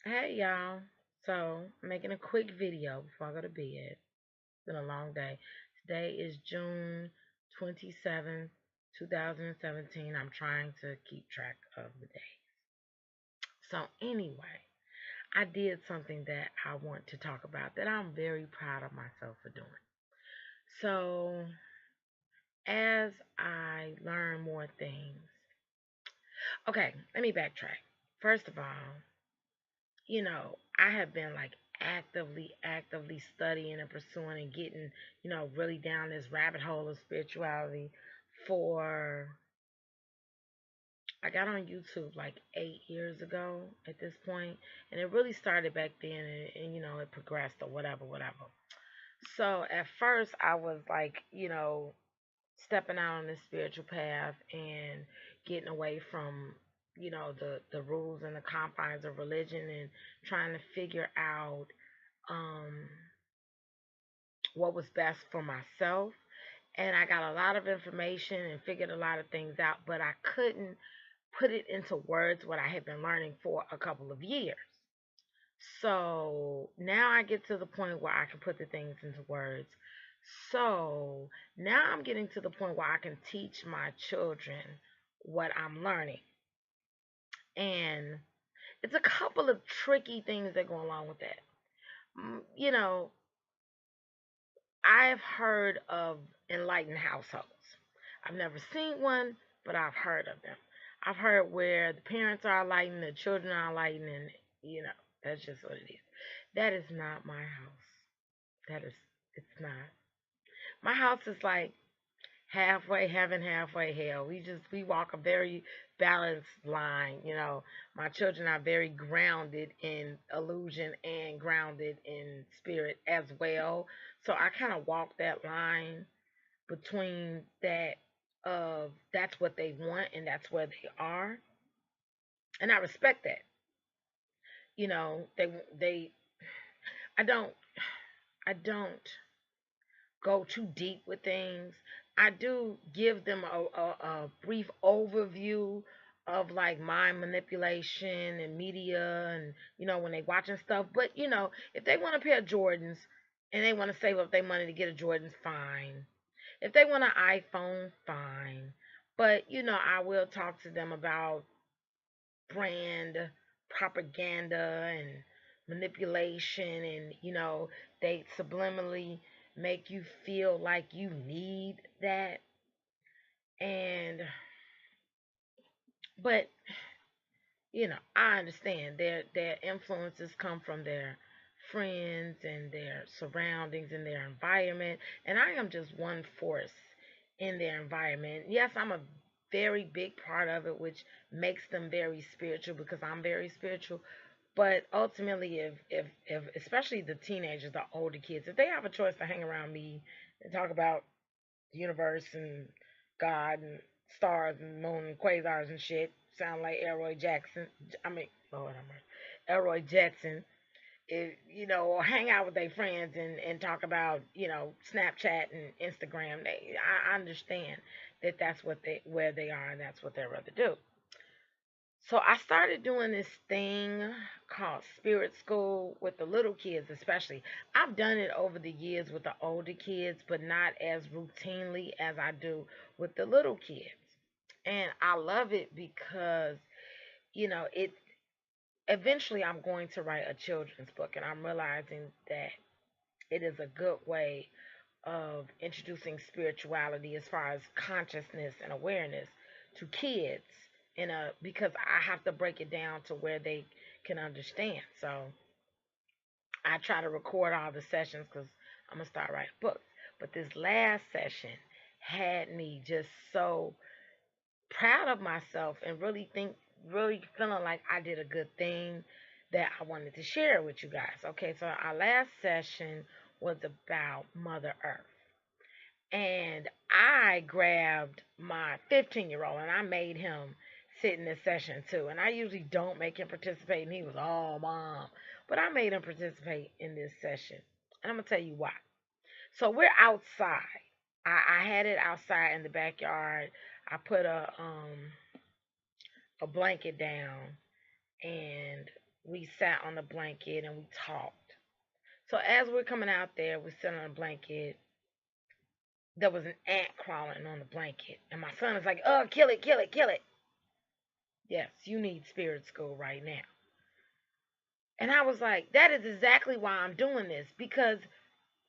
Hey y'all. So, making a quick video before I go to bed. It's been a long day. Today is June 27th, 2017. I'm trying to keep track of the day. So, anyway, I did something that I want to talk about that I'm very proud of myself for doing. So, as I learn more things, okay, let me backtrack. First of all, I have been like actively studying and pursuing and getting, really down this rabbit hole of spirituality for I got on YouTube like 8 years ago at this point, and it really started back then, and it progressed or whatever. So at first, I was like, stepping out on this spiritual path and getting away from the rules and the confines of religion and trying to figure out um what was best for myself. And I got a lot of information and figured a lot of things out, but I couldn't put it into words what I had been learning for a couple of years. So now I get to the point where I can put the things into words. So now I'm getting to the point where I can teach my children what I'm learning. And it's a couple of tricky things that go along with that. You know, I've heard of enlightened households. I've never seen one, but I've heard of them. I've heard where the parents are enlightened, the children are enlightened, and that's just what it is. That is not my house. It's not. My house is like halfway heaven, halfway hell. We walk a very balanced line. My children are very grounded in illusion and grounded in spirit as well. So I kind of walk that line between that of that's what they want and that's where they are, and I respect that. They I don't go too deep with things. I do give them a brief overview of like mind manipulation and media and when they watching stuff. But if they want a pair of Jordans and they want to save up their money to get a Jordans, fine. If they want an iPhone, fine. But I will talk to them about brand propaganda and manipulation, and they subliminally make you feel like you need that. And but I understand their influences come from their friends and their surroundings and their environment, and I am just one force in their environment. Yes, I'm a very big part of it, which makes them very spiritual because I'm very spiritual. But ultimately, if especially the teenagers, the older kids, if they have a choice to hang around me and talk about the universe and God and stars and moon and quasars and shit, sound like Elroy Jackson. I mean, Lord have mercy, Elroy Jackson. If, or hang out with their friends and talk about Snapchat and Instagram. I understand that that's where they are and that's what they rather do. So I started doing this thing called Spirit School with the little kids, especially. I've done it over the years with the older kids, but not as routinely as I do with the little kids. And I love it because, it eventually I'm going to write a children's book, and I'm realizing that it is a good way of introducing spirituality as far as consciousness and awareness to kids because I have to break it down to where they can understand. So I try to record all the sessions because I'm gonna start writing books. But this last session had me just so proud of myself and really feeling like I did a good thing that I wanted to share with you guys. Okay, so our last session was about Mother Earth. And I grabbed my 15-year-old and I made him sit in this session too. And I usually don't make him participate, and he was, oh, mom. But I made him participate in this session. And I'm going to tell you why. So we're outside. I had it outside in the backyard. I put a blanket down, and we sat on the blanket and we talked. So as we're coming out there, we sit on a blanket. There was an ant crawling on the blanket, and my son is like, "Oh, kill it, kill it, kill it." Yes, you need spirit school right now. And I was like, that is exactly why I'm doing this, because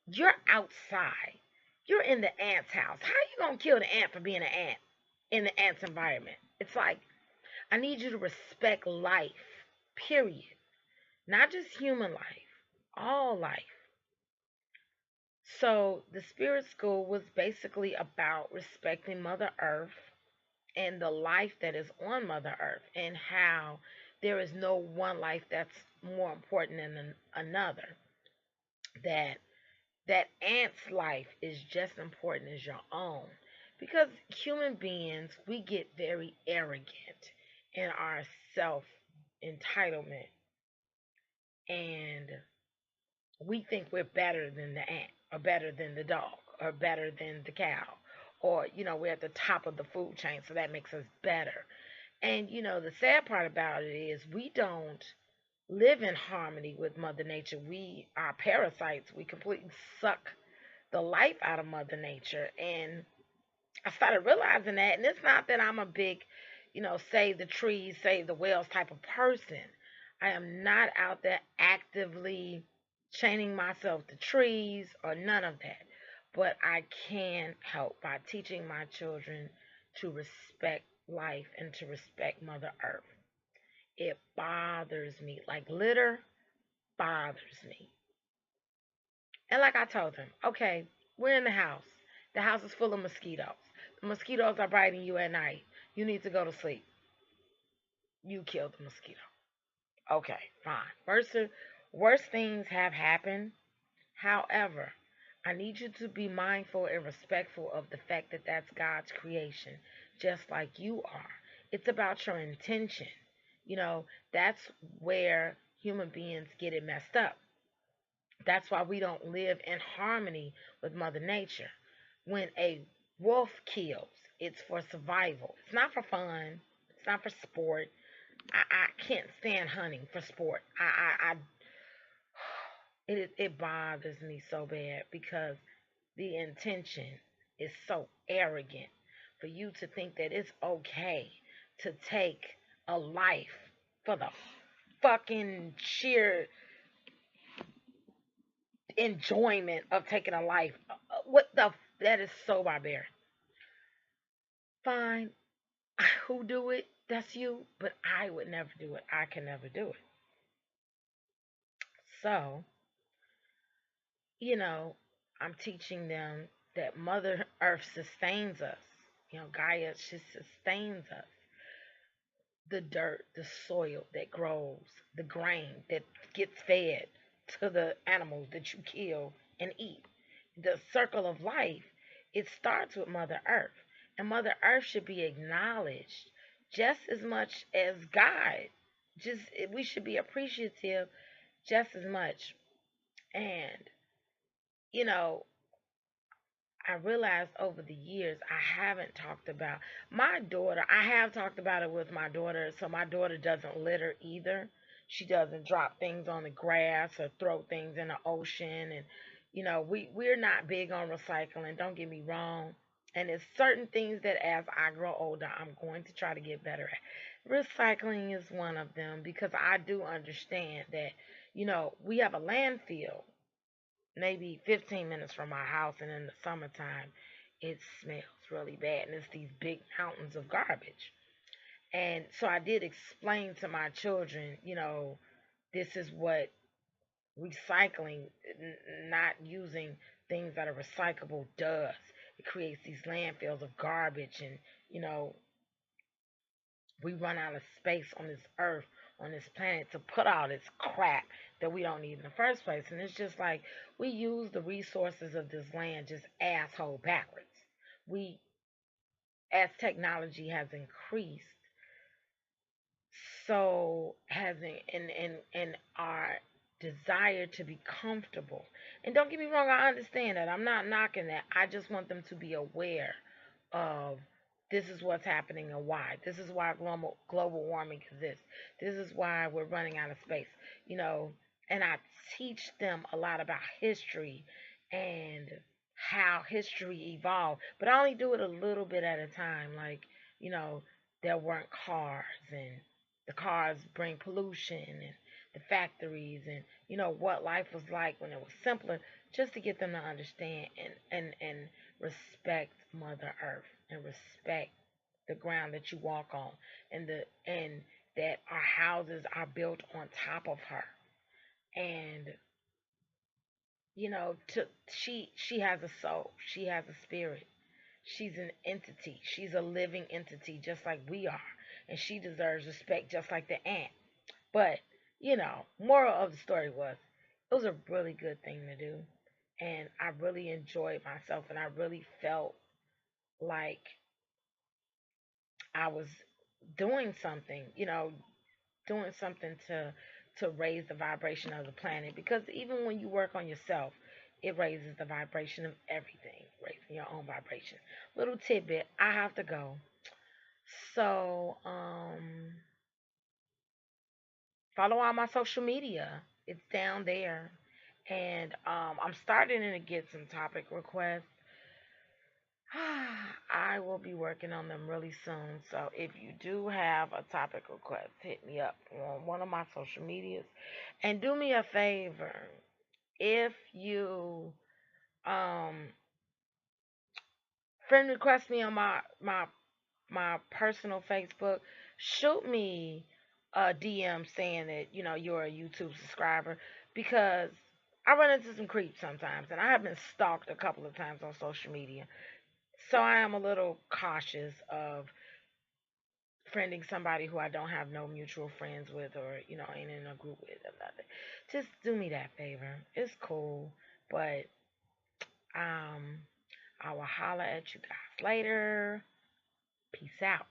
you're outside. You're in the ant's house. How you gonna kill the ant for being an ant in the ant's environment? It's like, I need you to respect life, period. Not just human life, all life. So the spirit school was basically about respecting Mother Earth and the life that is on Mother Earth, and how there is no one life that's more important than another. That ant's life is just important as your own. Because human beings, we get very arrogant in our self entitlement, and we think we're better than the ant, or better than the dog, or better than the cow, or we're at the top of the food chain, so that makes us better. And the sad part about it is we don't live in harmony with Mother Nature. We are parasites. We completely suck the life out of Mother Nature. And I started realizing that. And it's not that I'm a big, save the trees, save the whales type of person. I am not out there actively chaining myself to trees or none of that. But I can help by teaching my children to respect life and to respect Mother Earth. It bothers me. Like litter bothers me. And like I told them, okay, we're in the house. The house is full of mosquitoes. The mosquitoes are biting you at night. You need to go to sleep. You killed the mosquito. Okay, fine. Worse things have happened. However, I need you to be mindful and respectful of the fact that that's God's creation, just like you are. It's about your intention. That's where human beings get it messed up. That's why we don't live in harmony with Mother Nature. When a wolf kills, it's for survival. It's not for fun. It's not for sport. I can't stand hunting for sport. It bothers me so bad because the intention is so arrogant for you to think that it's okay to take a life for the fucking sheer enjoyment of taking a life. What the? That is so barbaric. Fine, who do it? That's you. But I would never do it. I can never do it. So, you know, I'm teaching them that Mother Earth sustains us. Gaia, she sustains us. The dirt, the soil that grows, the grain that gets fed to the animals that you kill and eat. The circle of life, it starts with Mother Earth. And Mother Earth should be acknowledged just as much as God. Just we should be appreciative just as much. And you know, I realized over the years I haven't talked about my daughter. I have talked about it with my daughter, so my daughter doesn't litter either. She doesn't drop things on the grass or throw things in the ocean. And we're not big on recycling. Don't get me wrong. And it's certain things that as I grow older, I'm going to try to get better at. Recycling is one of them because I do understand that we have a landfill maybe 15 minutes from my house, and in the summertime it smells really bad, and it's these big mountains of garbage. And so I did explain to my children, this is what recycling, not using things that are recyclable, does. It creates these landfills of garbage, and we run out of space on this earth, on this planet, to put all this crap that we don't need in the first place. And it's just like we use the resources of this land just asshole backwards. We, as technology has increased, so has in our desire to be comfortable. And don't get me wrong, I understand that. I'm not knocking that. I just want them to be aware of this is what's happening and why. This is why global warming exists. This is why we're running out of space. You know, and I teach them a lot about history and how history evolved. But I only do it a little bit at a time. Like, you know, there weren't cars, and the cars bring pollution, and the factories, and you know what life was like when it was simpler, just to get them to understand and respect Mother Earth and respect the ground that you walk on, and that our houses are built on top of her. And you know, she has a soul, she has a spirit, she's an entity, she's a living entity just like we are, and she deserves respect just like the ant. But you know, moral of the story was, it was a really good thing to do, and I really enjoyed myself, and I really felt like I was doing something, you know, doing something to raise the vibration of the planet, because even when you work on yourself, it raises the vibration of everything, raising your own vibration. Little tidbit, I have to go. So, follow all my social media. It's down there. And I'm starting to get some topic requests. I will be working on them really soon. So if you do have a topic request, hit me up on one of my social medias. And do me a favor. If you um friend request me on my personal Facebook, shoot me a DM saying that, you know, you're a YouTube subscriber, because I run into some creeps sometimes, and I have been stalked a couple of times on social media. So I am a little cautious of friending somebody who I don't have no mutual friends with, or, you know, ain't in a group with or nothing. Just do me that favor. It's cool. But um I will holler at you guys later. Peace out.